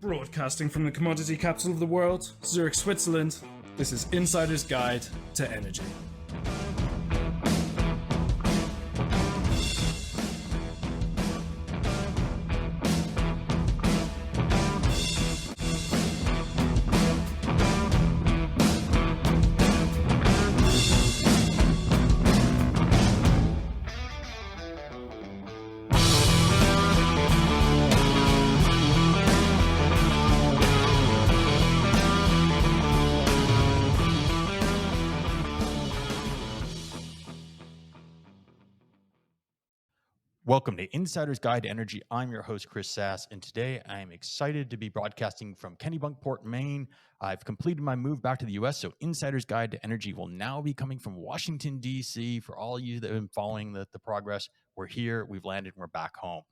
Broadcasting from the commodity capital of the world, Zurich, Switzerland, this is Insider's Guide to Energy. Welcome to Insider's Guide to Energy. I'm your host, Chris Sass, and today I am excited to be broadcasting from Kennebunkport, Maine. I've completed my move back to the U.S., so Insider's Guide to Energy will now be coming from Washington, D.C. For all of you that have been following the progress, we're here, we've landed, and we're back home.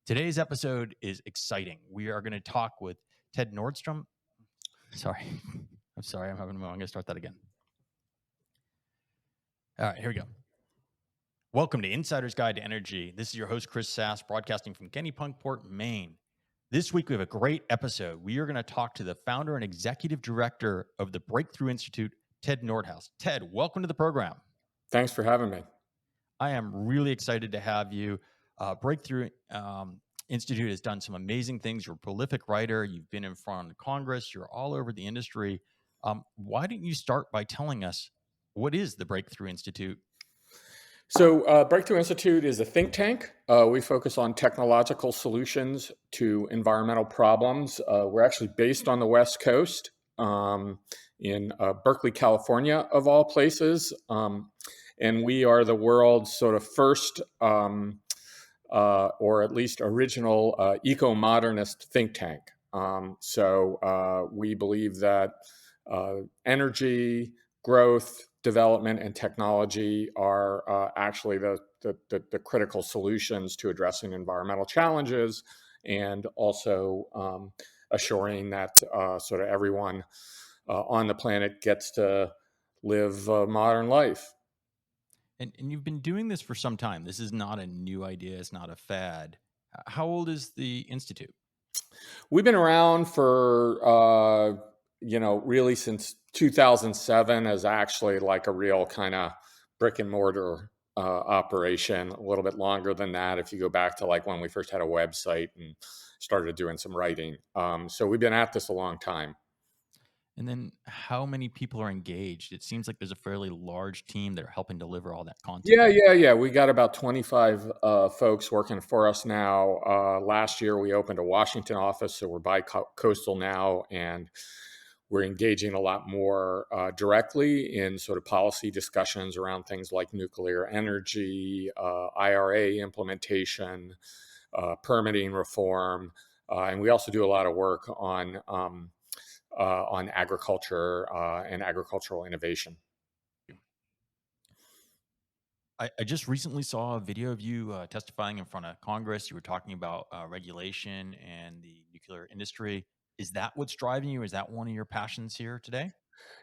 Today's episode is exciting. We are going to talk with Ted Nordhaus. I'm going to start that again. All right, here we go. Welcome to Insider's Guide to Energy. This is your host, Chris Sass, broadcasting from Kennebunkport, Maine. This week, we have a great episode. We are going to talk to the founder and executive director of the Breakthrough Institute, Ted Nordhaus. Ted, welcome to the program. Thanks for having me. I am really excited to have you. Breakthrough Institute has done some amazing things. You're a prolific writer. You've been in front of Congress. You're all over the industry. Why don't you start by telling us what is the Breakthrough Institute? So Breakthrough Institute is a think tank. We focus on technological solutions to environmental problems. We're actually based on the West Coast in Berkeley, California, of all places. And we are the world's sort of first, or at least original, eco-modernist think tank. So we believe that energy, growth, development, and technology are actually the critical solutions to addressing environmental challenges, and also assuring that sort of everyone on the planet gets to live a modern life. And you've been doing this for some time. This is not a new idea. It's not a fad. How old is the Institute? We've been around for, really since 2007 as actually like a real kind of brick and mortar operation. A little bit longer than that if you go back to like when we first had a website and started doing some writing. So we've been at this a long time. And then how many people are engaged? It seems like there's a fairly large team that are helping deliver all that content. Yeah. We got about 25 folks working for us now. Last year, we opened a Washington office, so we're bi-coastal now, and we're engaging a lot more directly in sort of policy discussions around things like nuclear energy, IRA implementation, permitting reform, and we also do a lot of work on agriculture and agricultural innovation. I just recently saw a video of you testifying in front of Congress. You were talking about regulation and the nuclear industry. Is that what's driving you? Is that one of your passions here today?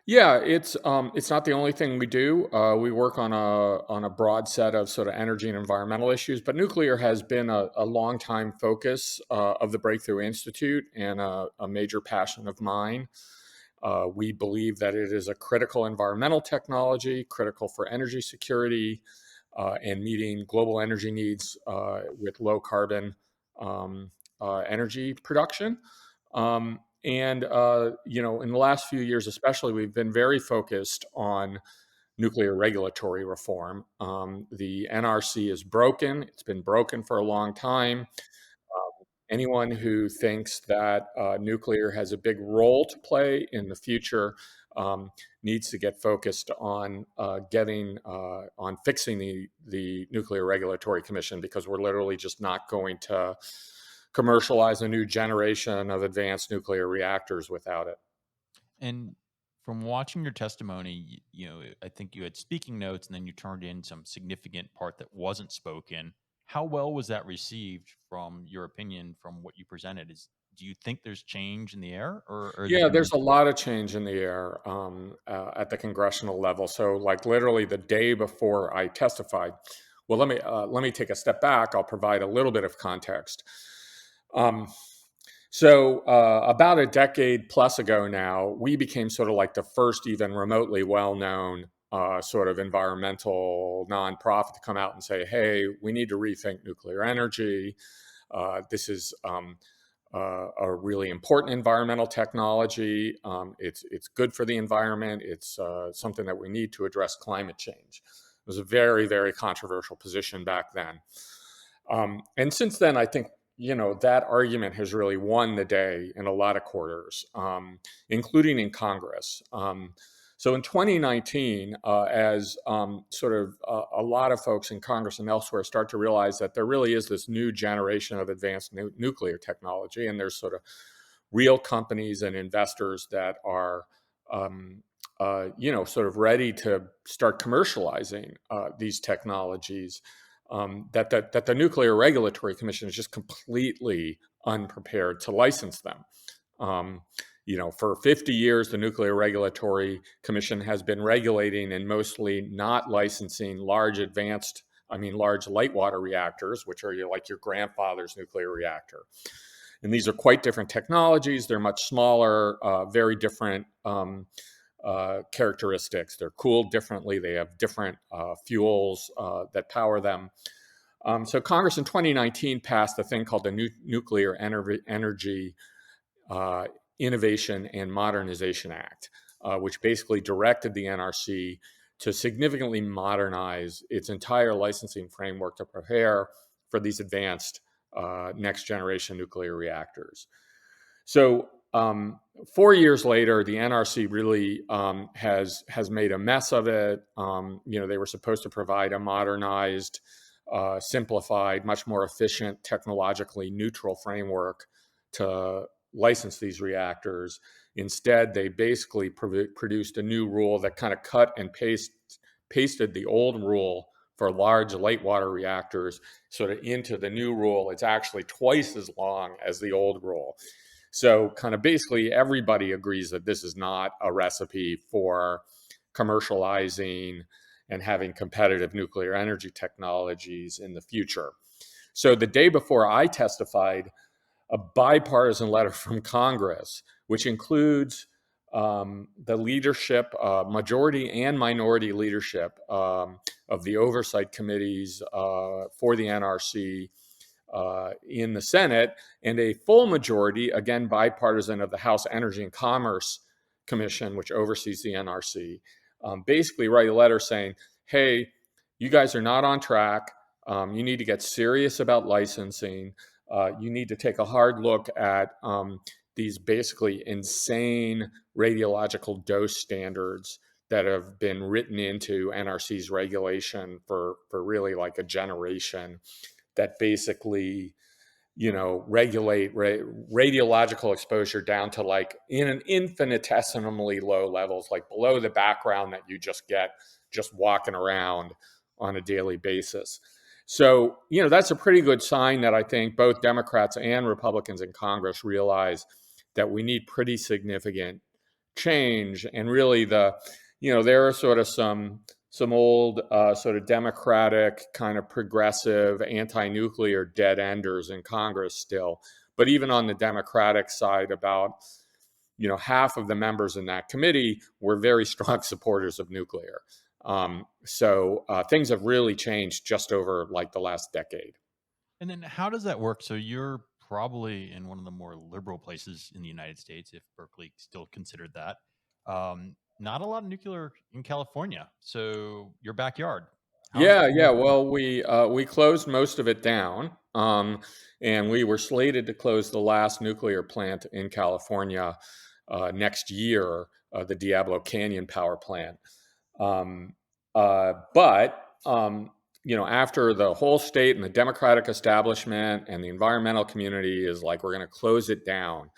Yeah, it's not the only thing we do. We work on a broad set of sort of energy and environmental issues, but nuclear has been a long time focus of the Breakthrough Institute and a major passion of mine. We believe that it is a critical environmental technology, critical for energy security, and meeting global energy needs with low carbon energy production. In the last few years, especially, we've been very focused on nuclear regulatory reform. The NRC is broken. It's been broken for a long time. Anyone who thinks that nuclear has a big role to play in the future needs to get focused on fixing the Nuclear Regulatory Commission, because we're literally just not going to commercialize a new generation of advanced nuclear reactors without it. And from watching your testimony, I think you had speaking notes and then you turned in some significant part that wasn't spoken. How well was that received from your opinion, from what you presented? Do you think there's change in the air? Yeah, there's a lot of change in the air at the congressional level. So like literally the day before I testified, well, let me take a step back. I'll provide a little bit of context. So about a decade plus ago now, we became sort of like the first even remotely well-known sort of environmental nonprofit to come out and say, hey, we need to rethink nuclear energy. This is a really important environmental technology. It's good for the environment. It's something that we need to address climate change. It was a very, very controversial position back then. And since then, I think, that argument has really won the day in a lot of quarters, including in Congress. So in 2019, as sort of a lot of folks in Congress and elsewhere start to realize that there really is this new generation of advanced nuclear technology, and there's sort of real companies and investors that are, sort of ready to start commercializing these technologies. That the Nuclear Regulatory Commission is just completely unprepared to license them. For 50 years, the Nuclear Regulatory Commission has been regulating and mostly not licensing large light water reactors, which are like your grandfather's nuclear reactor. And these are quite different technologies. They're much smaller, very different characteristics. They're cooled differently. They have different fuels that power them. So Congress in 2019 passed a thing called the Nuclear Energy Innovation and Modernization Act, which basically directed the NRC to significantly modernize its entire licensing framework to prepare for these advanced next generation nuclear reactors. So 4 years later, the NRC really has made a mess of it. They were supposed to provide a modernized, simplified, much more efficient, technologically neutral framework to license these reactors. Instead, they basically produced a new rule that kind of cut and pasted the old rule for large light water reactors sort of into the new rule. It's actually twice as long as the old rule. So kind of basically everybody agrees that this is not a recipe for commercializing and having competitive nuclear energy technologies in the future. So the day before I testified, a bipartisan letter from Congress, which includes the leadership, majority and minority leadership of the oversight committees for the NRC in the Senate, and a full majority, again bipartisan, of the House Energy and Commerce Commission, which oversees the NRC, basically write a letter saying, hey, you guys are not on track. You need to get serious about licensing. You need to take a hard look at these basically insane radiological dose standards that have been written into NRC's regulation for really like a generation, that basically, regulate radiological exposure down to like in an infinitesimally low levels, like below the background that you just get just walking around on a daily basis. So, that's a pretty good sign that I think both Democrats and Republicans in Congress realize that we need pretty significant change. And really there are sort of some old sort of Democratic kind of progressive anti-nuclear dead enders in Congress still. But even on the Democratic side, about half of the members in that committee were very strong supporters of nuclear. So things have really changed just over like the last decade. And then how does that work? So you're probably in one of the more liberal places in the United States, if Berkeley still considered that. Not a lot of nuclear in California. So your backyard. Yeah. Well, we closed most of it down, and we were slated to close the last nuclear plant in California next year, the Diablo Canyon power plant. But after the whole state and the Democratic establishment and the environmental community is like, we're going to close it down,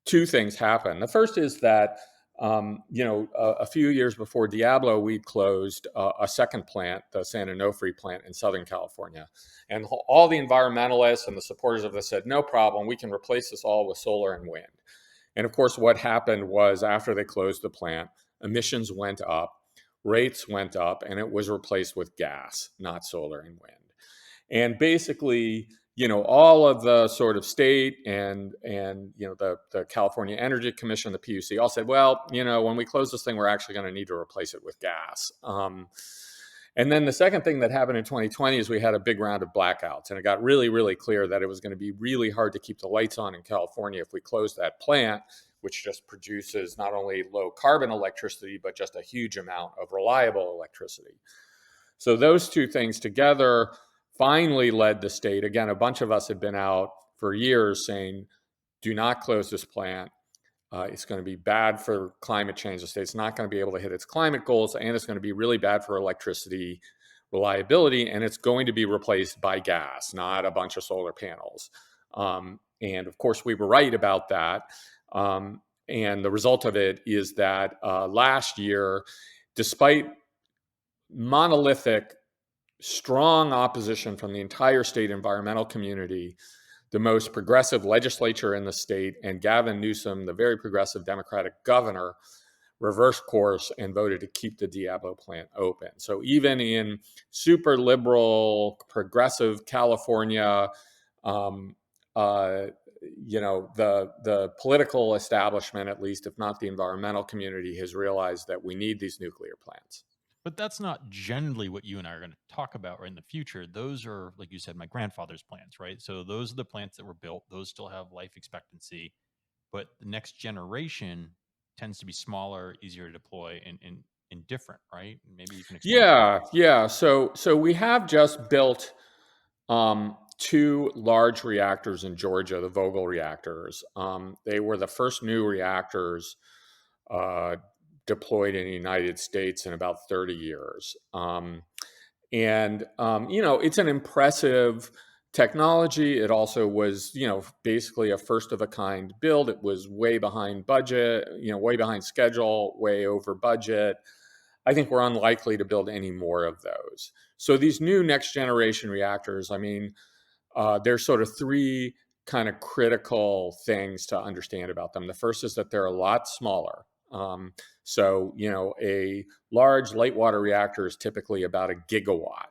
two things happen. The first is that, a few years before Diablo, we closed a second plant, the San Onofre plant in Southern California. And all the environmentalists and the supporters of this said, no problem, we can replace this all with solar and wind. And of course, what happened was after they closed the plant, emissions went up, rates went up, and it was replaced with gas, not solar and wind. And basically, all of the sort of state and the California Energy Commission, the PUC, all said, well, when we close this thing, we're actually going to need to replace it with gas. And then the second thing that happened in 2020 is we had a big round of blackouts, and it got really, really clear that it was going to be really hard to keep the lights on in California if we closed that plant, which just produces not only low carbon electricity, but just a huge amount of reliable electricity. So those two things together finally led the state. Again, a bunch of us had been out for years saying, do not close this plant. It's going to be bad for climate change. The state's not going to be able to hit its climate goals, and it's going to be really bad for electricity reliability, and it's going to be replaced by gas, not a bunch of solar panels. And of course, we were right about that. And the result of it is that last year, despite monolithic, strong opposition from the entire state environmental community, the most progressive legislature in the state and Gavin Newsom, the very progressive Democratic governor, reversed course and voted to keep the Diablo plant open. So even in super liberal, progressive California, the political establishment, at least, if not the environmental community, has realized that we need these nuclear plants. But that's not generally what you and I are going to talk about in the future. Those are, like you said, my grandfather's plants, right? So those are the plants that were built. Those still have life expectancy. But the next generation tends to be smaller, easier to deploy, and different, right? Maybe you can explain. Yeah. So we have just built 2 large reactors in Georgia, the Vogtle reactors. They were the first new reactors deployed in the United States in about 30 years. It's an impressive technology. It also was, basically a first of a kind build. It was way behind budget, way behind schedule, way over budget. I think we're unlikely to build any more of those. So these new next generation reactors, there's sort of 3 kind of critical things to understand about them. The first is that they're a lot smaller. A large light water reactor is typically about a gigawatt.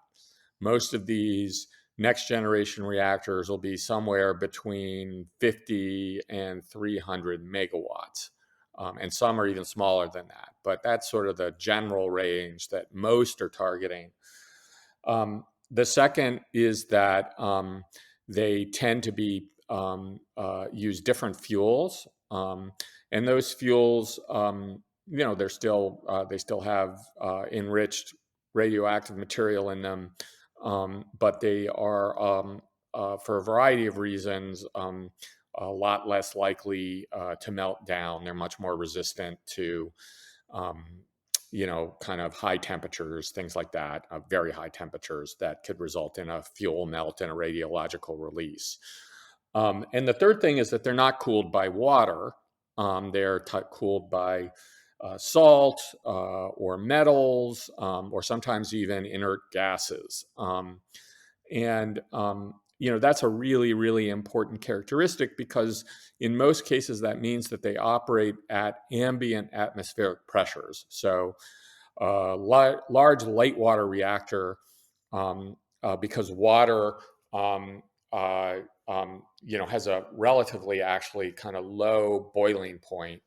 Most of these next generation reactors will be somewhere between 50 and 300 megawatts. And some are even smaller than that. But that's sort of the general range that most are targeting. The second is that they tend to be use different fuels, and those fuels, they still have enriched radioactive material in them, but they are, for a variety of reasons, a lot less likely to melt down. They're much more resistant to kind of high temperatures, things like that, very high temperatures that could result in a fuel melt and a radiological release. And the third thing is that they're not cooled by water. They're cooled by salt or metals, or sometimes even inert gases. That's a really, really important characteristic, because in most cases that means that they operate at ambient atmospheric pressures. So large light water reactor, because water has a relatively actually kind of low boiling point,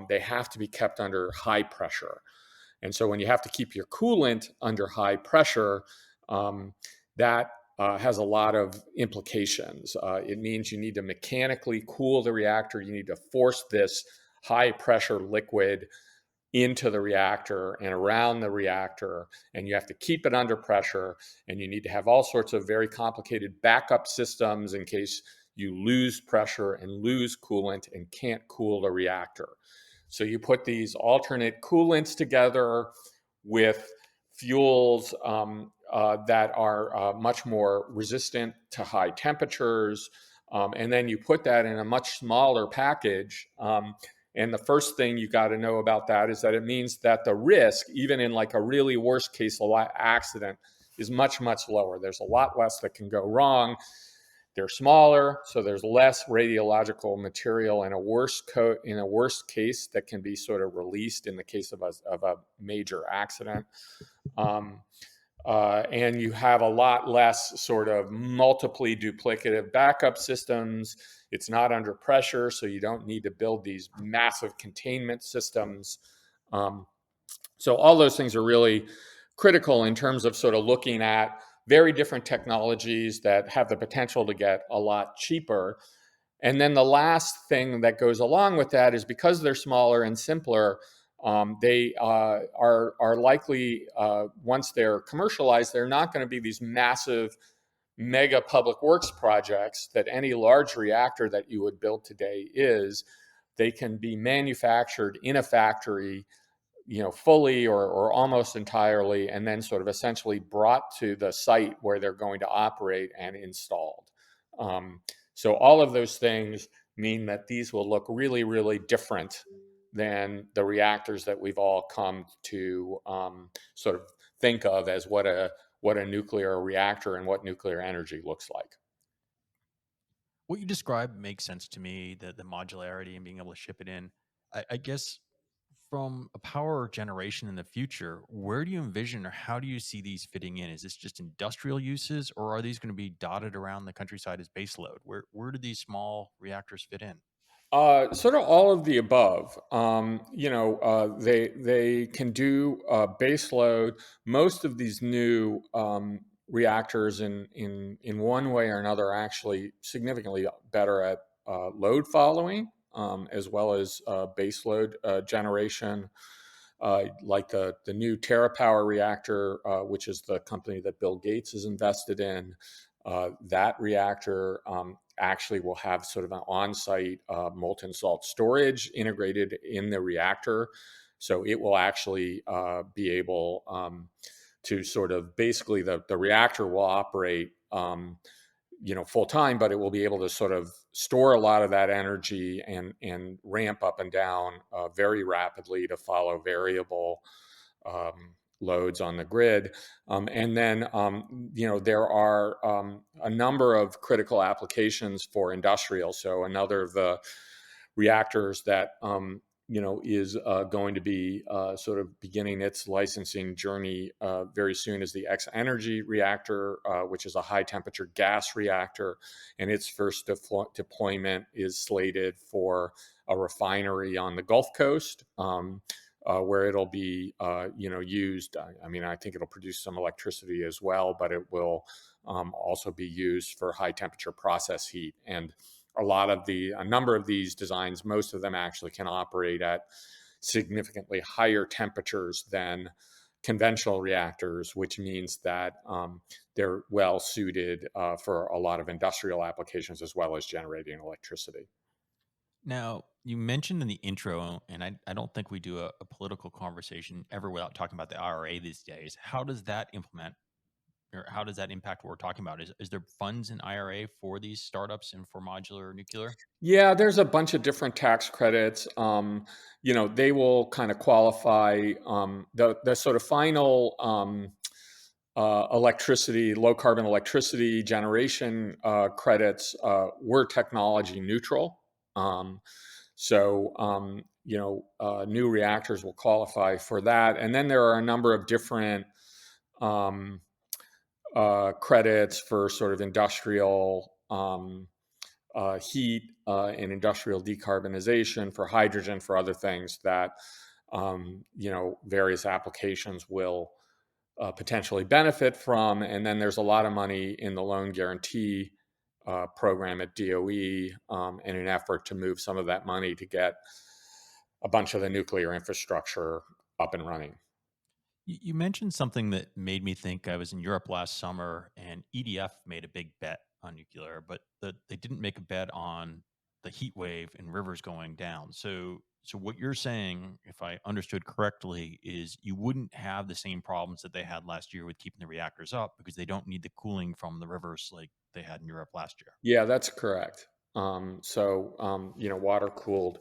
they have to be kept under high pressure. And so when you have to keep your coolant under high pressure, that has a lot of implications. It means you need to mechanically cool the reactor. You need to force this high pressure liquid into the reactor and around the reactor, and you have to keep it under pressure, and you need to have all sorts of very complicated backup systems in case you lose pressure and lose coolant and can't cool the reactor. So you put these alternate coolants together with fuels that are much more resistant to high temperatures, and then you put that in a much smaller package. And the first thing you got to know about that is that it means that the risk, even in like a really worst case accident, is much, much lower. There's a lot less that can go wrong. They're smaller, so there's less radiological material in a worst case that can be sort of released in the case of a major accident. and you have a lot less sort of multiply duplicative backup systems. It's not under pressure, so you don't need to build these massive containment systems. So all those things are really critical in terms of sort of looking at very different technologies that have the potential to get a lot cheaper. And then the last thing that goes along with that is because they're smaller and simpler, they are likely, once they're commercialized, they're not going to be these massive mega public works projects that any large reactor that you would build today is. They can be manufactured in a factory, fully or almost entirely, and then sort of essentially brought to the site where they're going to operate and installed. Um, so all of those things mean that these will look really, really different than the reactors that we've all come to sort of think of as what a nuclear reactor and what nuclear energy looks like. What you described makes sense to me, the modularity and being able to ship it in. I guess from a power generation in the future, where do you envision or how do you see these fitting in? Is this just industrial uses, or are these going to be dotted around the countryside as baseload? Where do these small reactors fit in? Sort of all of the above. They can do base load. Most of these new reactors, in one way or another, are actually significantly better at load following, as well as base load generation. Like the new TerraPower reactor, which is the company that Bill Gates is invested in. That reactor actually will have sort of an on-site molten salt storage integrated in the reactor. So it will actually be able to sort of basically the reactor will operate full time, but it will be able to sort of store a lot of that energy and ramp up and down very rapidly to follow variable um, loads on the grid. And then, there are a number of critical applications for industrial. So another of the reactors that is going to be sort of beginning its licensing journey very soon is the X Energy reactor, which is a high temperature gas reactor, and its first deployment is slated for a refinery on the Gulf Coast. Where it'll be, used. I mean, I think it'll produce some electricity as well, but it will also be used for high temperature process heat. And a number of these designs, most of them actually can operate at significantly higher temperatures than conventional reactors, which means that they're well suited for a lot of industrial applications as well as generating electricity. Now, you mentioned in the intro, and I don't think we do a political conversation ever without talking about the IRA these days. How does that implement or how does that impact what we're talking about? Is there funds in IRA for these startups and for modular nuclear? Yeah, there's a bunch of different tax credits. They will kind of qualify the sort of final electricity, low carbon electricity generation credits were technology neutral. Um, New reactors will qualify for that. And then there are a number of different um, credits for sort of industrial heat and industrial decarbonization, for hydrogen, for other things that various applications will potentially benefit from. And then there's a lot of money in the loan guarantee program at DOE in an effort to move some of that money to get a bunch of the nuclear infrastructure up and running. You mentioned something that made me think. I was in Europe last summer, and EDF made a big bet on nuclear, but they didn't make a bet on the heat wave and rivers going down. So what you're saying, if I understood correctly, is you wouldn't have the same problems that they had last year with keeping the reactors up because they don't need the cooling from the rivers like they had in Europe last year. Yeah, that's correct. Water cooled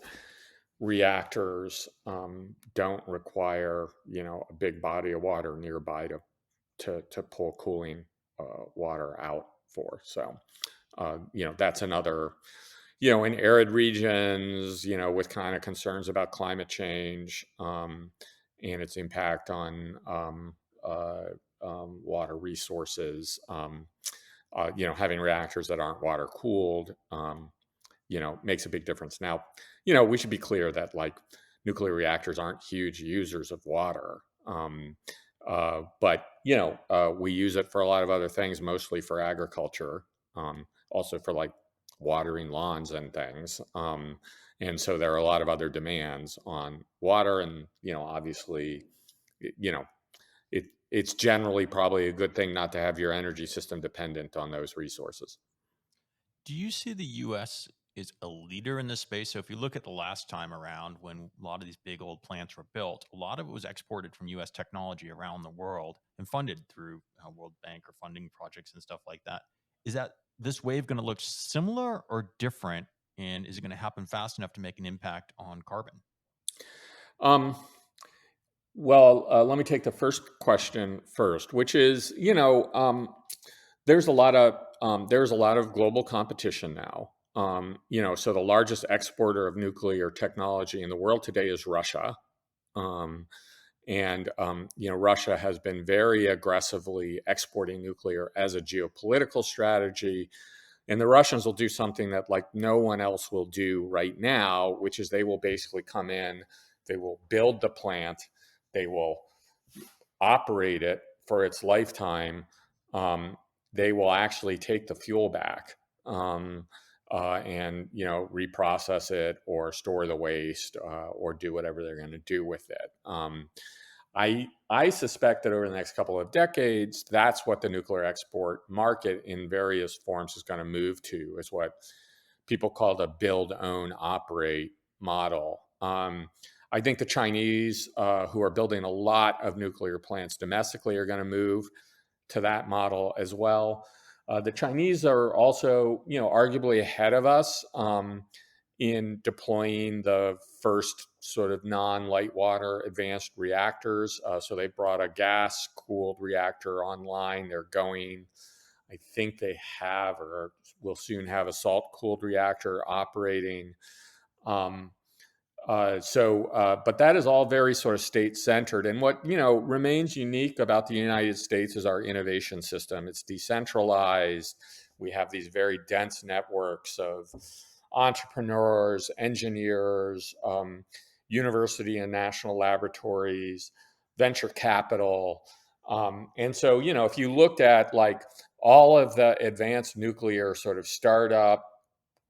reactors don't require a big body of water nearby to pull cooling water out for. So that's another, in arid regions, with kind of concerns about climate change and its impact on water resources. Having reactors that aren't water cooled, makes a big difference. Now, we should be clear that like nuclear reactors aren't huge users of water. But we use it for a lot of other things, mostly for agriculture, also for like watering lawns and things. And so there are a lot of other demands on water, and obviously, you know, it's generally probably a good thing not to have your energy system dependent on those resources. Do you see the US is a leader in this space? So if you look at the last time around when a lot of these big old plants were built, a lot of it was exported from US technology around the world and funded through World Bank or funding projects and stuff like that. Is that this wave going to look similar or different? And is it going to happen fast enough to make an impact on carbon? Um, let me take the first question first, which is, there's a lot of global competition now. So the largest exporter of nuclear technology in the world today is Russia. Um, Russia has been very aggressively exporting nuclear as a geopolitical strategy. And the Russians will do something that like no one else will do right now, which is they will basically come in, they will build the plant, they will operate it for its lifetime. Um, they will actually take the fuel back, and reprocess it or store the waste, or do whatever they're going to do with it. I suspect that over the next couple of decades, that's what the nuclear export market in various forms is going to move to, is what people call the build, own, operate model. I think the Chinese, who are building a lot of nuclear plants domestically, are going to move to that model as well. The Chinese are also, arguably ahead of us in deploying the first sort of non-light water advanced reactors. So they brought a gas-cooled reactor online. I think they have or will soon have a salt-cooled reactor operating. But that is all very sort of state-centered. And what remains unique about the United States is our innovation system. It's decentralized. We have these very dense networks of entrepreneurs, engineers, university and national laboratories, venture capital. And so, if you looked at like all of the advanced nuclear sort of startup,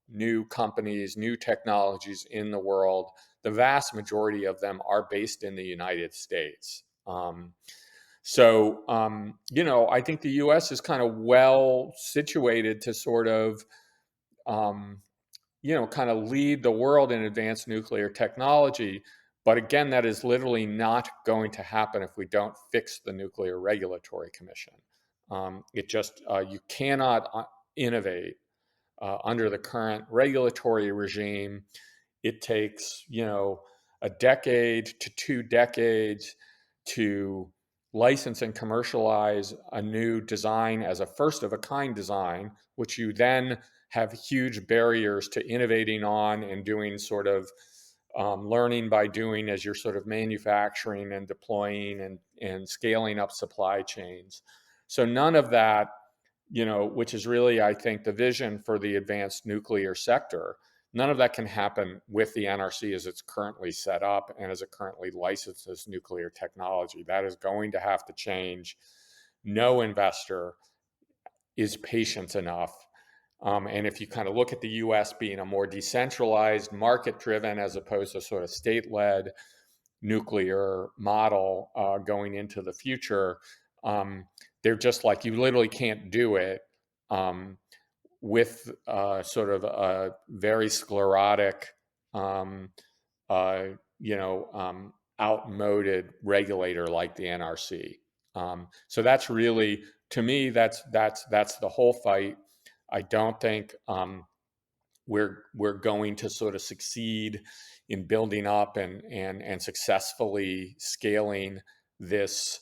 new companies, new technologies in the world, the vast majority of them are based in the United States. I think the US is kind of well situated to sort of, kind of lead the world in advanced nuclear technology. But again, that is literally not going to happen if we don't fix the Nuclear Regulatory Commission. You cannot innovate under the current regulatory regime. It takes, a decade to 2 decades to license and commercialize a new design as a first of a kind design, which you then have huge barriers to innovating on and doing sort of learning by doing as you're sort of manufacturing and deploying and scaling up supply chains. So none of that, which is really, I think, the vision for the advanced nuclear sector, none of that can happen with the NRC as it's currently set up and as it currently licenses nuclear technology. That is going to have to change. No investor is patient enough. And if you kind of look at the US being a more decentralized, market driven, as opposed to sort of state led nuclear model going into the future, they're just like, you literally can't do it with sort of a very sclerotic, um, uh, outmoded regulator like the NRC. So that's really, to me, that's the whole fight. I don't think we're going to sort of succeed in building up and successfully scaling this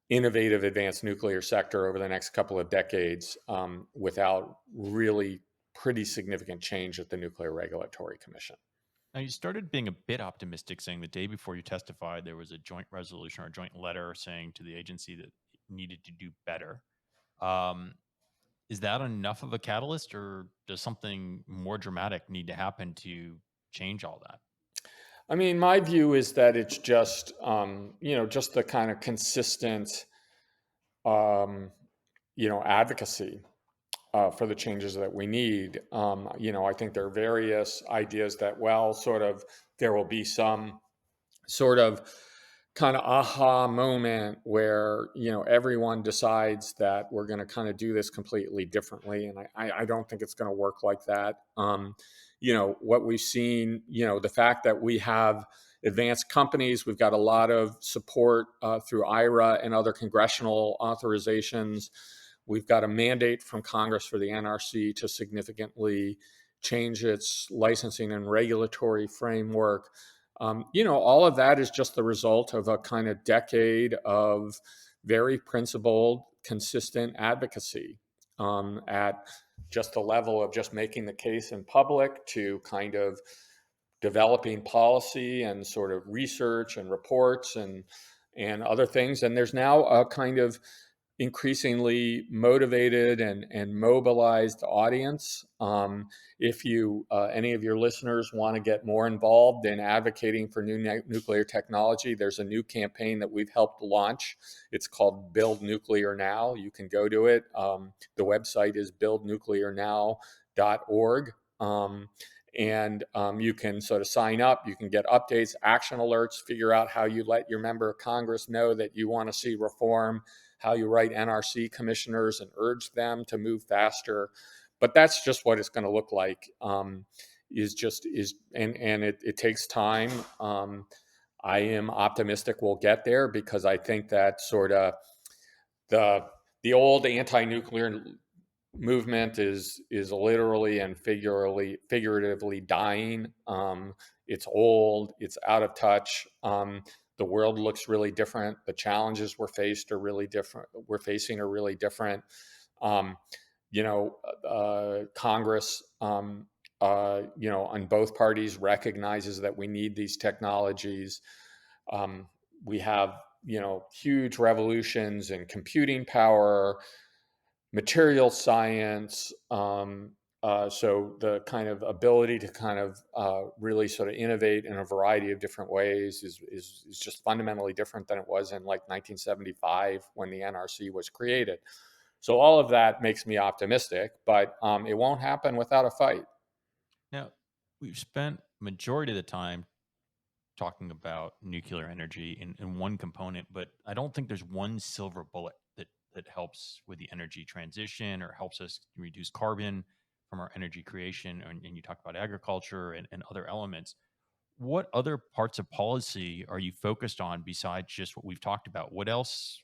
innovative advanced nuclear sector over the next couple of decades without really pretty significant change at the Nuclear Regulatory Commission. Now, you started being a bit optimistic, saying the day before you testified, there was a joint resolution or a joint letter saying to the agency that needed to do better. Is that enough of a catalyst, or does something more dramatic need to happen to change all that? I mean, my view is that it's just, just the kind of consistent, um, advocacy for the changes that we need. I think there are various ideas that, well, sort of, there will be some sort of kind of aha moment where everyone decides that we're going to kind of do this completely differently, and I don't think it's going to work like that. What we've seen, the fact that we have advanced companies, we've got a lot of support through IRA and other congressional authorizations. We've got a mandate from Congress for the NRC to significantly change its licensing and regulatory framework. All of that is just the result of a kind of decade of very principled, consistent advocacy at just the level of just making the case in public to kind of developing policy and sort of research and reports and other things. And there's now a kind of increasingly motivated and mobilized audience. If you, any of your listeners want to get more involved in advocating for new nuclear technology, there's a new campaign that we've helped launch. It's called Build Nuclear Now. You can go to it. The website is buildnuclearnow.org. You can sort of sign up, you can get updates, action alerts, figure out how you let your member of Congress know that you want to see reform, how you write NRC commissioners and urge them to move faster. But that's just what it's going to look like. It takes time. I am optimistic we'll get there, because I think that sort of the old anti-nuclear movement is literally and figuratively dying. It's old. It's out of touch. The world looks really different. The challenges we're facing are really different. Congress, on both parties recognizes that we need these technologies. We have, huge revolutions in computing power, material science. So the kind of ability to kind of really sort of innovate in a variety of different ways is just fundamentally different than it was in like 1975 when the NRC was created. So all of that makes me optimistic, but it won't happen without a fight. Now, we've spent majority of the time talking about nuclear energy in one component, but I don't think there's one silver bullet that helps with the energy transition or helps us reduce carbon from our energy creation. And you talk about agriculture and other elements. What other parts of policy are you focused on besides just what we've talked about? What else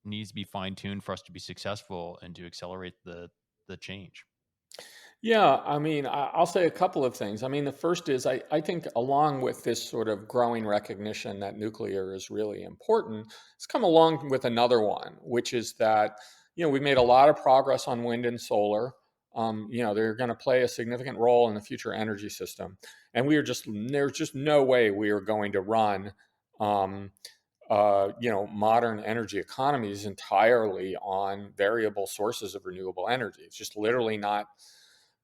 needs to be fine-tuned for us to be successful and to accelerate the change? Yeah, I mean, I'll say a couple of things. I mean, the first is I think along with this sort of growing recognition that nuclear is really important, it's come along with another one, which is that, we've made a lot of progress on wind and solar. They're going to play a significant role in the future energy system. And there's just no way we are going to run, modern energy economies entirely on variable sources of renewable energy. It's just literally not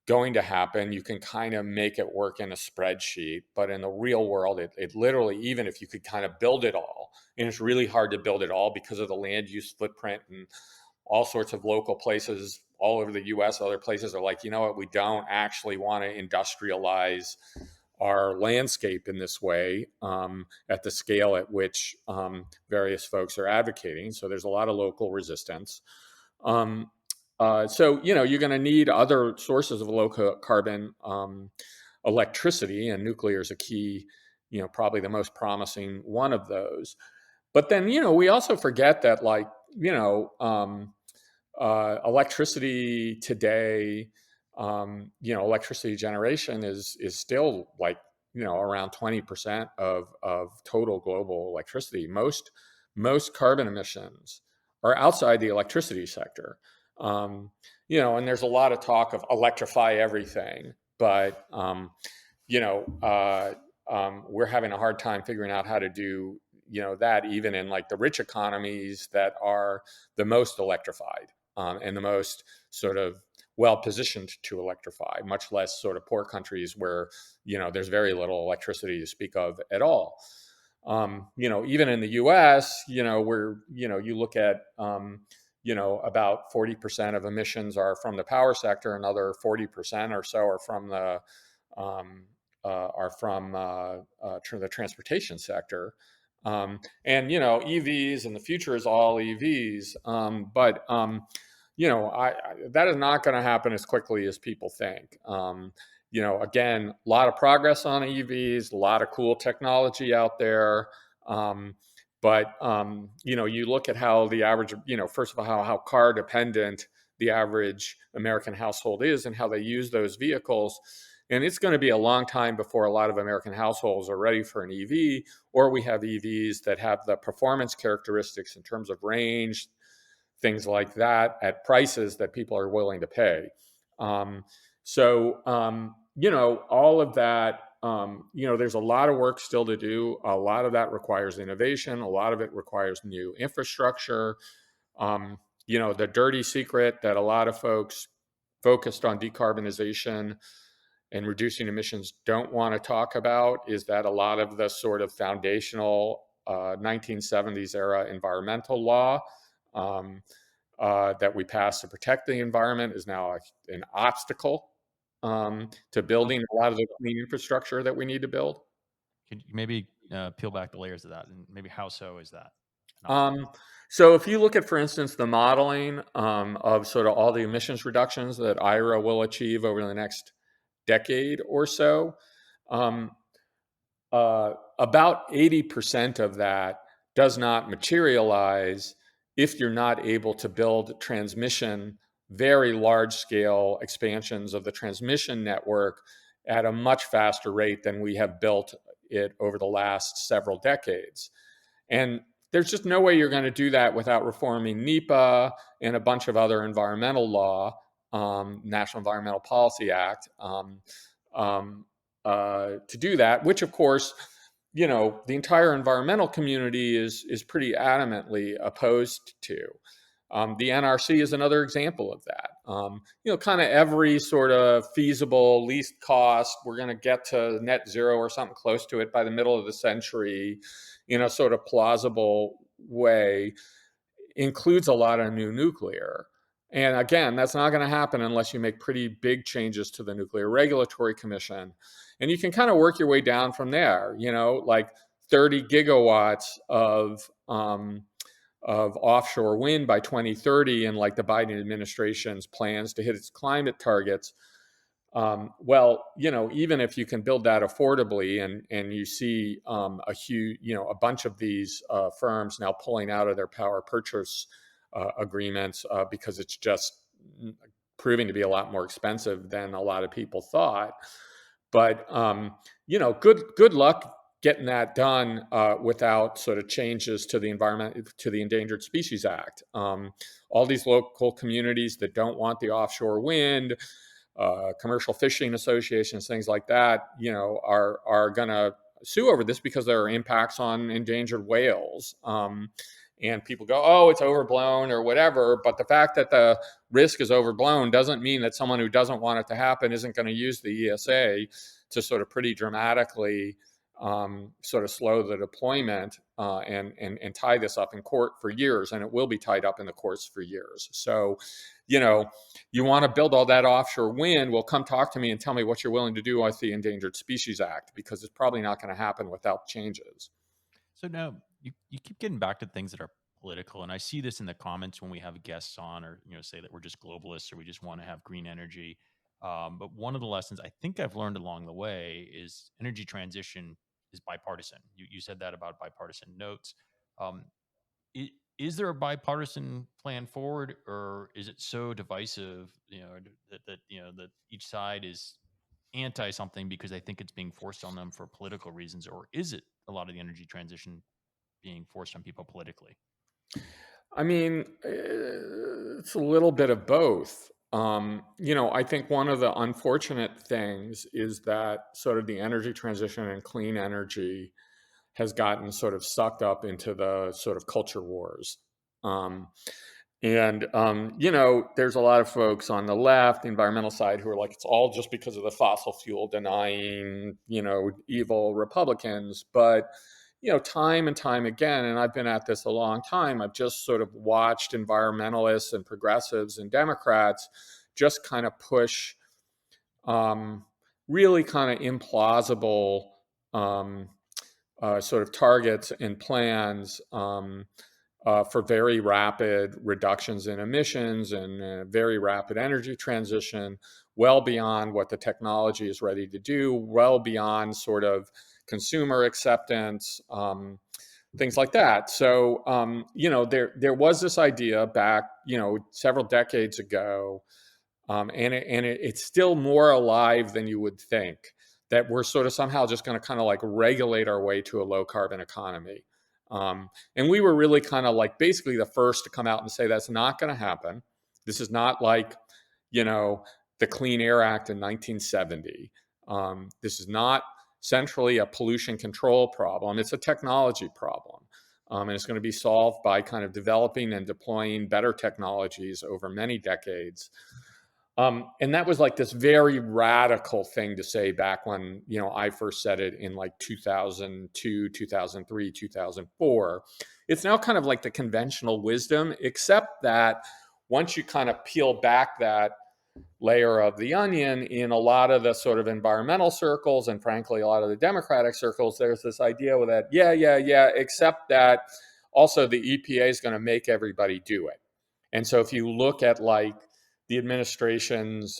going to happen. You can kind of make it work in a spreadsheet, but in the real world, it literally, even if you could kind of build it all, and it's really hard to build it all because of the land use footprint and all sorts of local places all over the US, other places are like, you know what, we don't actually want to industrialize our landscape in this way at the scale at which various folks are advocating. So there's a lot of local resistance. You're going to need other sources of low carbon electricity, and nuclear is a key, probably the most promising one of those. But then, we also forget that, like, electricity today, electricity generation is still like, around 20% of total global electricity. Most carbon emissions are outside the electricity sector. And there's a lot of talk of electrify everything, but we're having a hard time figuring out how to do that even in like the rich economies that are the most electrified and the most sort of well positioned to electrify, much less sort of poor countries where there's very little electricity to speak of at all. Even in the U.S., where you look at about 40% of emissions are from the power sector, another 40% or so are from the the transportation sector. And EVs and the future is all EVs, but that is not going to happen as quickly as people think. Again, a lot of progress on EVs, a lot of cool technology out there. But you look at how the average, first of all, how car dependent the average American household is and how they use those vehicles. And it's going to be a long time before a lot of American households are ready for an EV, or we have EVs that have the performance characteristics in terms of range, things like that, at prices that people are willing to pay. All of that, there's a lot of work still to do. A lot of that requires innovation. A lot of it requires new infrastructure. The dirty secret that a lot of folks focused on decarbonization and reducing emissions don't want to talk about is that a lot of the sort of foundational 1970s era environmental law that we passed to protect the environment is now an obstacle to building a lot of the clean infrastructure that we need to build. Can you maybe peel back the layers of that, and maybe how so is that? So if you look at, for instance, the modeling of sort of all the emissions reductions that IRA will achieve over the next decade or so, about 80% of that does not materialize if you're not able to build very large scale expansions of the transmission network at a much faster rate than we have built it over the last several decades. And there's just no way you're going to do that without reforming NEPA and a bunch of other environmental law, National Environmental Policy Act, to do that, which of course, the entire environmental community is pretty adamantly opposed to. The NRC is another example of that. Kind of every sort of feasible, least cost, we're going to get to net zero or something close to it by the middle of the century in a sort of plausible way, includes a lot of new nuclear. And again, that's not going to happen unless you make pretty big changes to the Nuclear Regulatory Commission. And you can kind of work your way down from there, like 30 gigawatts of offshore wind by 2030 and like the Biden administration's plans to hit its climate targets. Even if you can build that affordably and you see a bunch of these firms now pulling out of their power purchase agreements because it's just proving to be a lot more expensive than a lot of people thought. But, good luck getting that done without sort of changes to the environment, to the Endangered Species Act. All these local communities that don't want the offshore wind, commercial fishing associations, things like that, are going to sue over this because there are impacts on endangered whales. And people go, oh, it's overblown or whatever. But the fact that the risk is overblown doesn't mean that someone who doesn't want it to happen isn't going to use the ESA to sort of pretty dramatically sort of slow the deployment and tie this up in court for years. And it will be tied up in the courts for years. So, you want to build all that offshore wind, well, come talk to me and tell me what you're willing to do with the Endangered Species Act, because it's probably not going to happen without changes. So now you keep getting back to things that are political, and I see this in the comments when we have guests on, or say that we're just globalists or we just want to have green energy. But one of the lessons I think I've learned along the way is energy transition is bipartisan. You said that about bipartisan notes. Is there a bipartisan plan forward, or is it so divisive, that each side is anti something because they think it's being forced on them for political reasons, or is it a lot of the energy transition being forced on people politically? I mean, it's a little bit of both. I think one of the unfortunate things is that sort of the energy transition and clean energy has gotten sort of sucked up into the sort of culture wars. There's a lot of folks on the left, the environmental side, who are like, it's all just because of the fossil fuel denying, evil Republicans. But, time and time again, and I've been at this a long time, I've just sort of watched environmentalists and progressives and Democrats just kind of push really kind of implausible sort of targets and plans for very rapid reductions in emissions and very rapid energy transition, well beyond what the technology is ready to do, well beyond sort of consumer acceptance, things like that. So, there was this idea back, several decades ago, it's still more alive than you would think, that we're sort of somehow just going to kind of like regulate our way to a low carbon economy. And we were really kind of like basically the first to come out and say that's not going to happen. This is not like, the Clean Air Act in 1970. This is not centrally a pollution control problem. It's a technology problem. And it's going to be solved by kind of developing and deploying better technologies over many decades. And that was like this very radical thing to say back when, I first said it in like 2002, 2003, 2004. It's now kind of like the conventional wisdom, except that once you kind of peel back that layer of the onion, in a lot of the sort of environmental circles and frankly, a lot of the Democratic circles, there's this idea with that, yeah, except that also the EPA is going to make everybody do it. And so if you look at like the administration's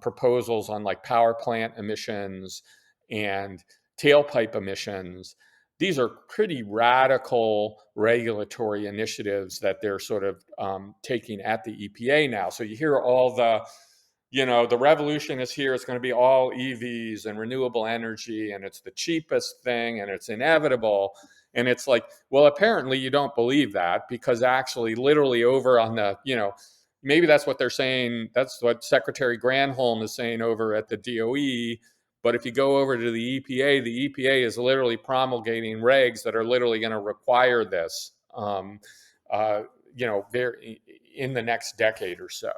proposals on like power plant emissions and tailpipe emissions, these are pretty radical regulatory initiatives that they're sort of taking at the EPA now. So you hear all the revolution is here. It's going to be all EVs and renewable energy, and it's the cheapest thing, and it's inevitable. And it's like, well, apparently you don't believe that, because actually literally over on the, maybe that's what they're saying. That's what Secretary Granholm is saying over at the DOE. But if you go over to the EPA is literally promulgating regs that are literally going to require this, in the next decade or so.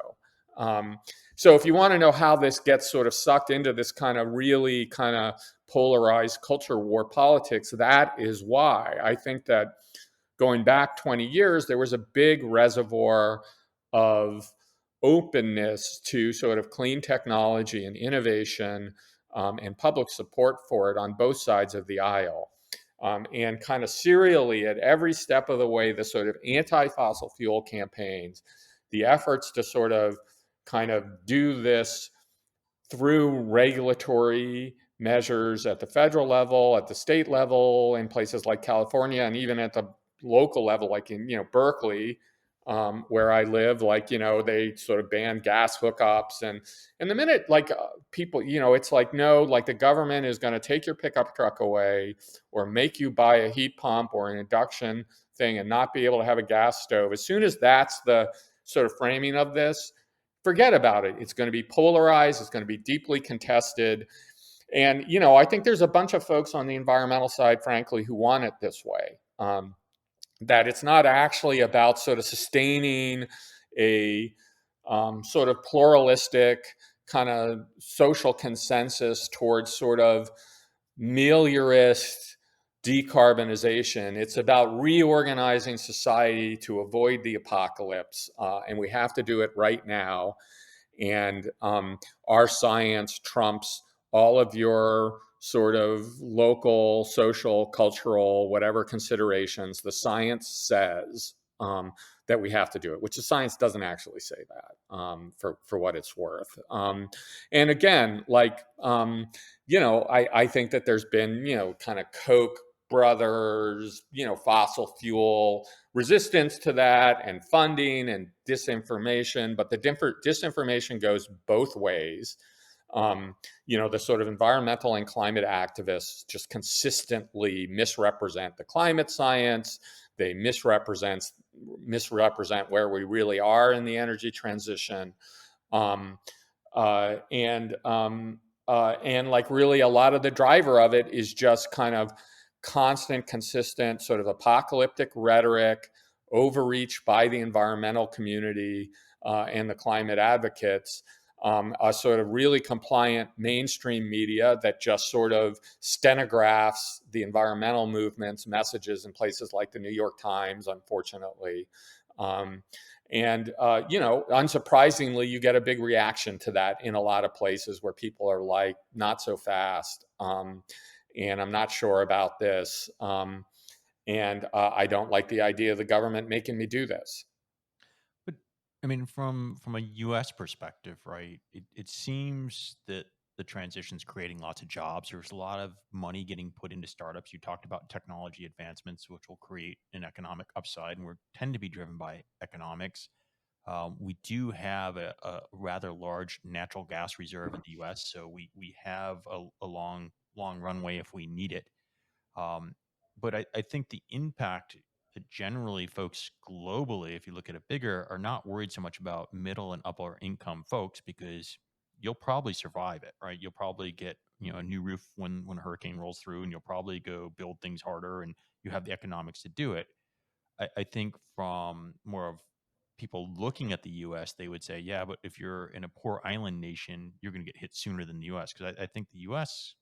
So if you want to know how this gets sort of sucked into this kind of really kind of polarized culture war politics, that is why I think that going back 20 years, there was a big reservoir of openness to sort of clean technology and innovation and public support for it on both sides of the aisle. And kind of serially at every step of the way, the sort of anti-fossil fuel campaigns, the efforts to sort of kind of do this through regulatory measures at the federal level, at the state level, in places like California, and even at the local level, like in, Berkeley, where I live, like, they sort of ban gas hookups. And the minute like people, it's like, no, like the government is going to take your pickup truck away or make you buy a heat pump or an induction thing and not be able to have a gas stove. As soon as that's the sort of framing of this, forget about it. It's going to be polarized. It's going to be deeply contested. And, I think there's a bunch of folks on the environmental side, frankly, who want it this way. That it's not actually about sort of sustaining a sort of pluralistic kind of social consensus towards sort of meliorist decarbonization. It's about reorganizing society to avoid the apocalypse, and we have to do it right now. And our science trumps all of your sort of local, social, cultural, whatever considerations. The science says that we have to do it, which the science doesn't actually say that, for what it's worth. And again, like, I think that there's been, kind of Koch brothers, fossil fuel resistance to that and funding and disinformation, but the disinformation goes both ways. The sort of environmental and climate activists just consistently misrepresent the climate science. They misrepresent where we really are in the energy transition. And like really a lot of the driver of it is just kind of constant, consistent sort of apocalyptic rhetoric, overreach by the environmental community and the climate advocates, a sort of really compliant mainstream media that just sort of stenographs the environmental movement's messages in places like the New York Times, unfortunately. Unsurprisingly, you get a big reaction to that in a lot of places where people are like, not so fast. And I'm not sure about this. I don't like the idea of the government making me do this. But I mean, from a U.S. perspective, right? It seems that the transition's creating lots of jobs. There's a lot of money getting put into startups. You talked about technology advancements, which will create an economic upside, and we tend to be driven by economics. We do have a rather large natural gas reserve in the U.S., so we have a long runway if we need it. But I think the impact that generally folks globally, if you look at it bigger, are not worried so much about middle and upper income folks because you'll probably survive it, right? You'll probably get a new roof when a hurricane rolls through, and you'll probably go build things harder, and you have the economics to do it. I think from more of people looking at the U.S., they would say, yeah, but if you're in a poor island nation, you're going to get hit sooner than the U.S. Because I think the U.S.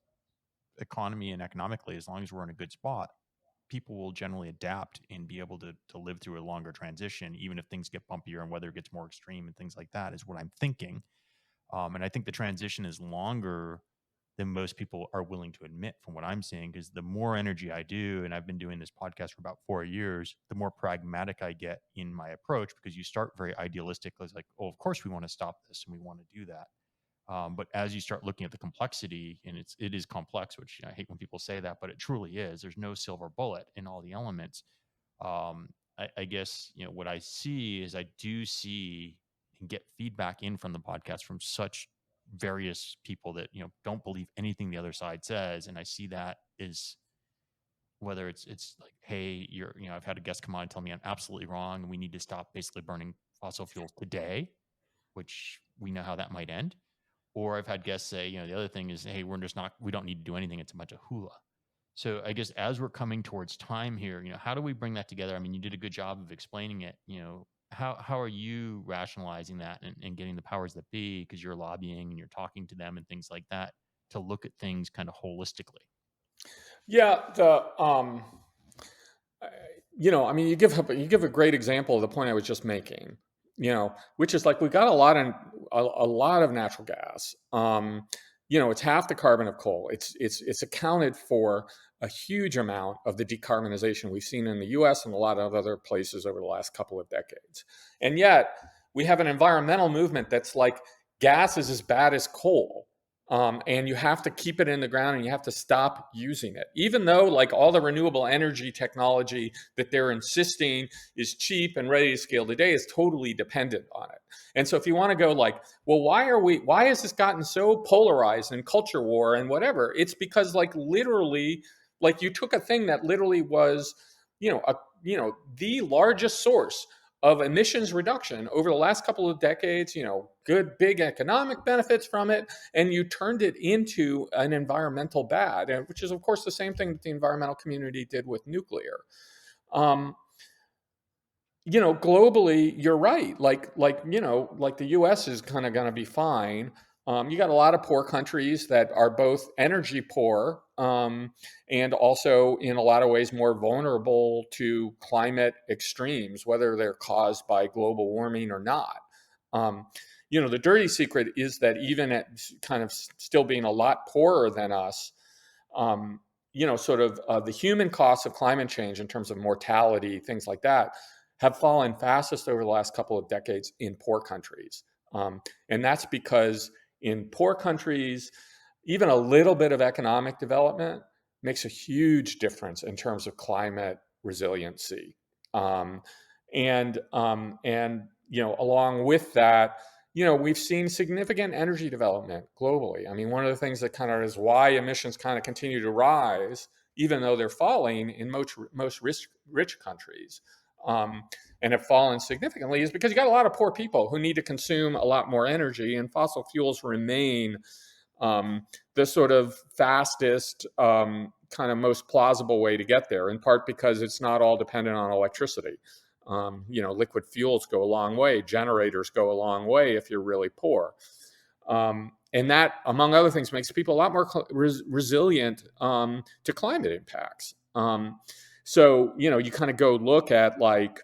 economy and economically, as long as we're in a good spot, people will generally adapt and be able to live through a longer transition, even if things get bumpier and weather gets more extreme and things like that, is what I'm thinking. And I think the transition is longer than most people are willing to admit from what I'm seeing, because the more energy I do, and I've been doing this podcast for about 4 years, the more pragmatic I get in my approach, because you start very idealistic. It's like, oh, of course we want to stop this and we want to do that. But as you start looking at the complexity, and it is complex, which I hate when people say that, but it truly is. There's no silver bullet in all the elements. I guess what I see is I do see and get feedback in from the podcast from such various people that don't believe anything the other side says, and I see that is whether it's like, hey, I've had a guest come on and tell me I'm absolutely wrong and we need to stop basically burning fossil fuels today, which we know how that might end. Or I've had guests say, the other thing is, hey, we don't need to do anything. It's a bunch of hula. So I guess as we're coming towards time here, how do we bring that together? I mean, you did a good job of explaining it. How are you rationalizing that and getting the powers that be, because you're lobbying and you're talking to them and things like that, to look at things kind of holistically? Yeah, you give a great example of the point I was just making. Which is like we got a lot of natural gas. It's half the carbon of coal. It's accounted for a huge amount of the decarbonization we've seen in the U.S. and a lot of other places over the last couple of decades. And yet we have an environmental movement that's like gas is as bad as coal. And you have to keep it in the ground and you have to stop using it. Even though like all the renewable energy technology that they're insisting is cheap and ready to scale today is totally dependent on it. And so if you want to go like, well, why has this gotten so polarized in culture war and whatever? It's because like literally, like you took a thing that literally was, the largest source of emissions reduction over the last couple of decades, good big economic benefits from it, and you turned it into an environmental bad, which is of course the same thing that the environmental community did with nuclear. Globally, you're right. Like the U.S. is kind of going to be fine. You got a lot of poor countries that are both energy poor and also in a lot of ways more vulnerable to climate extremes, whether they're caused by global warming or not. The dirty secret is that even at kind of still being a lot poorer than us, the human costs of climate change in terms of mortality, things like that, have fallen fastest over the last couple of decades in poor countries. And that's because in poor countries, even a little bit of economic development makes a huge difference in terms of climate resiliency. Along with that, we've seen significant energy development globally. I mean, one of the things that kind of is why emissions kind of continue to rise, even though they're falling in most rich countries, and have fallen significantly, is because you got a lot of poor people who need to consume a lot more energy, and fossil fuels remain the sort of fastest kind of most plausible way to get there, in part because it's not all dependent on electricity. Liquid fuels go a long way. Generators go a long way if you're really poor. And that, among other things, makes people a lot more resilient to climate impacts. So, you kind of go look at like,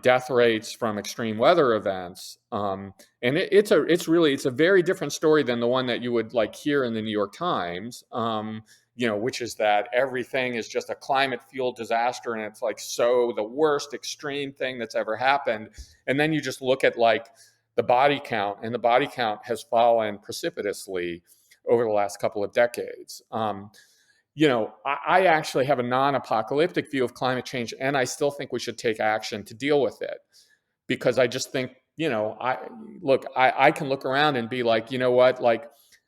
death rates from extreme weather events. And it's a very different story than the one that you would like hear in the New York Times, which is that everything is just a climate fueled disaster. And it's like, so the worst extreme thing that's ever happened. And then you just look at like the body count, and the body count has fallen precipitously over the last couple of decades. I actually have a non-apocalyptic view of climate change, and I still think we should take action to deal with it, because I just think, I can look around and be like, you know what, like,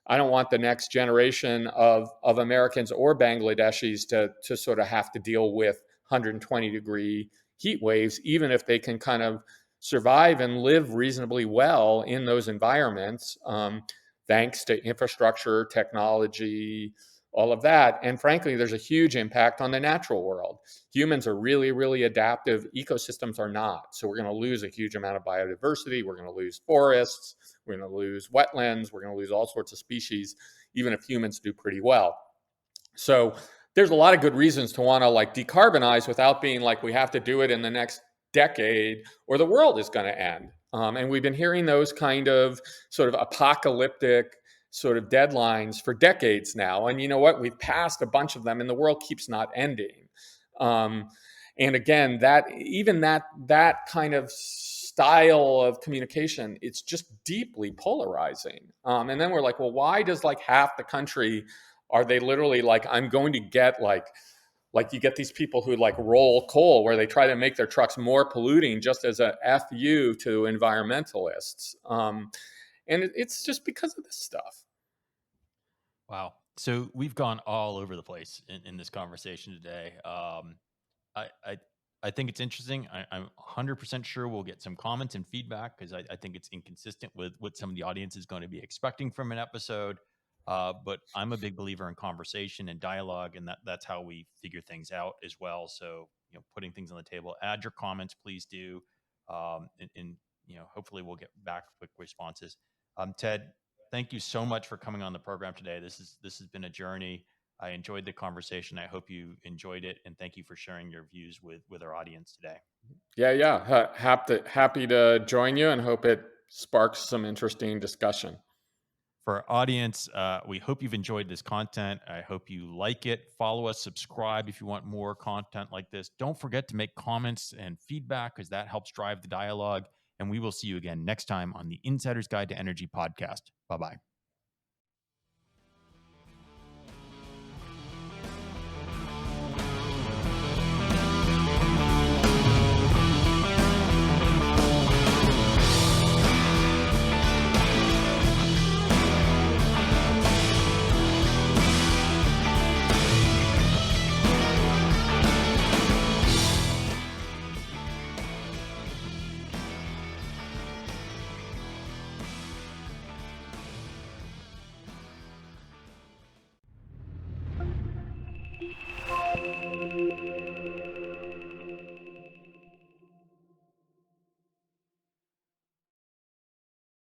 I don't want the next generation of Americans or Bangladeshis to sort of have to deal with 120-degree heat waves, even if they can kind of survive and live reasonably well in those environments, thanks to infrastructure, technology, all of that. And frankly, there's a huge impact on the natural world. Humans are really, really adaptive. Ecosystems are not. So we're going to lose a huge amount of biodiversity. We're going to lose forests. We're going to lose wetlands. We're going to lose all sorts of species, even if humans do pretty well. So there's a lot of good reasons to want to like decarbonize without being like, we have to do it in the next decade or the world is going to end. And we've been hearing those kind of sort of apocalyptic sort of deadlines for decades now. And you know what? We've passed a bunch of them and the world keeps not ending. And again, that kind of style of communication, it's just deeply polarizing. And then we're like, well, why does like half the country, are they literally like, I'm going to get like you get these people who like roll coal where they try to make their trucks more polluting just as a FU to environmentalists. And it's just because of this stuff. Wow. So we've gone all over the place in this conversation today. I think it's interesting. I'm 100% sure we'll get some comments and feedback, because I think it's inconsistent with what some of the audience is going to be expecting from an episode. But I'm a big believer in conversation and dialogue, and that's how we figure things out as well. So, putting things on the table, add your comments, please do. And hopefully we'll get back quick responses. Ted, thank you so much for coming on the program today. This has been a journey. I enjoyed the conversation. I hope you enjoyed it, and thank you for sharing your views with our audience today. Yeah. Happy to join you, and hope it sparks some interesting discussion. For our audience, we hope you've enjoyed this content. I hope you like it. Follow us, subscribe if you want more content like this. Don't forget to make comments and feedback, because that helps drive the dialogue. And we will see you again next time on the Insider's Guide to Energy podcast. Bye-bye.